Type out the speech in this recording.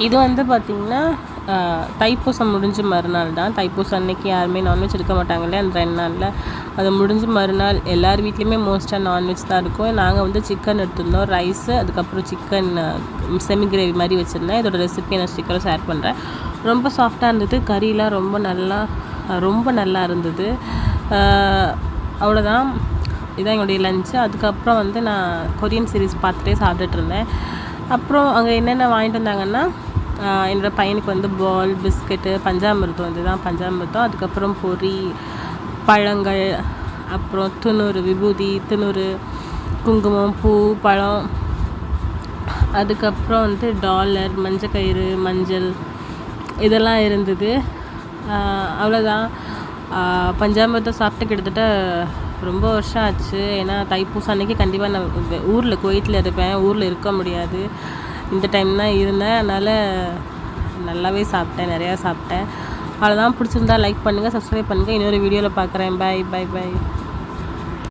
இது வந்து பார்த்திங்கன்னா தைப்பூசம் முடிஞ்ச மறுநாள் தான். தைப்பூசம் அன்னைக்கு யாருமே நான்வெஜ் எடுக்க மாட்டாங்க இல்லையா, அந்த 2 நாளில். அது முடிஞ்ச மறுநாள் எல்லார் வீட்லேயுமே மோஸ்ட்டாக நான்வெஜ் தான் இருக்கும். நாங்கள் வந்து சிக்கன் எடுத்திருந்தோம், ரைஸு, அதுக்கப்புறம் சிக்கன் செமி கிரேவி மாதிரி வச்சுருந்தேன். இதோட ரெசிபி நான் ஸ்டிக்கரும் ஷேர் பண்ணுறேன். ரொம்ப சாஃப்டாக இருந்தது, கறியெலாம் ரொம்ப நல்லா இருந்தது. அவ்வளோதான், இதான் என்னுடைய லஞ்சு. அதுக்கப்புறம் வந்து நான் கொரியன் சீரிஸ் பார்த்துட்டே சாப்பிட்டுட்டு இருந்தேன். அப்புறம் அங்கே என்னென்ன வாங்கிட்டு வந்தாங்கன்னா, என்னோடய பையனுக்கு வந்து பால், பிஸ்கெட்டு, பஞ்சாமிர்தம், இதுதான் பஞ்சாமிர்தம். அதுக்கப்புறம் பொரி, பழங்கள், அப்புறம் துணூறு, விபூதி, துணூறு, குங்குமம், பூ, பழம், அதுக்கப்புறம் வந்து டாலர், மஞ்சக்கயிறு, மஞ்சள், இதெல்லாம் இருந்தது. அவ்வளோதான். பஞ்சாமிர்தம் சாப்பிட்டு கிட்டத்தட்ட ரொம்ப வருஷம் ஆச்சு. ஏன்னா தைப்பூசம் அன்றைக்கி கண்டிப்பாக நான் ஊரில் குவைத்தில் இருப்பேன், ஊரில் இருக்க முடியாது. இந்த டைம் தான் இருந்தேன், அதனால் நல்லாவே சாப்பிட்டேன், நிறையா சாப்பிட்டேன். அவ்வளோதான். பிடிச்சிருந்தா லைக் பண்ணுங்கள், சப்ஸ்கிரைப் பண்ணுங்கள். இன்னொரு வீடியோவில் பார்க்குறேன். பை.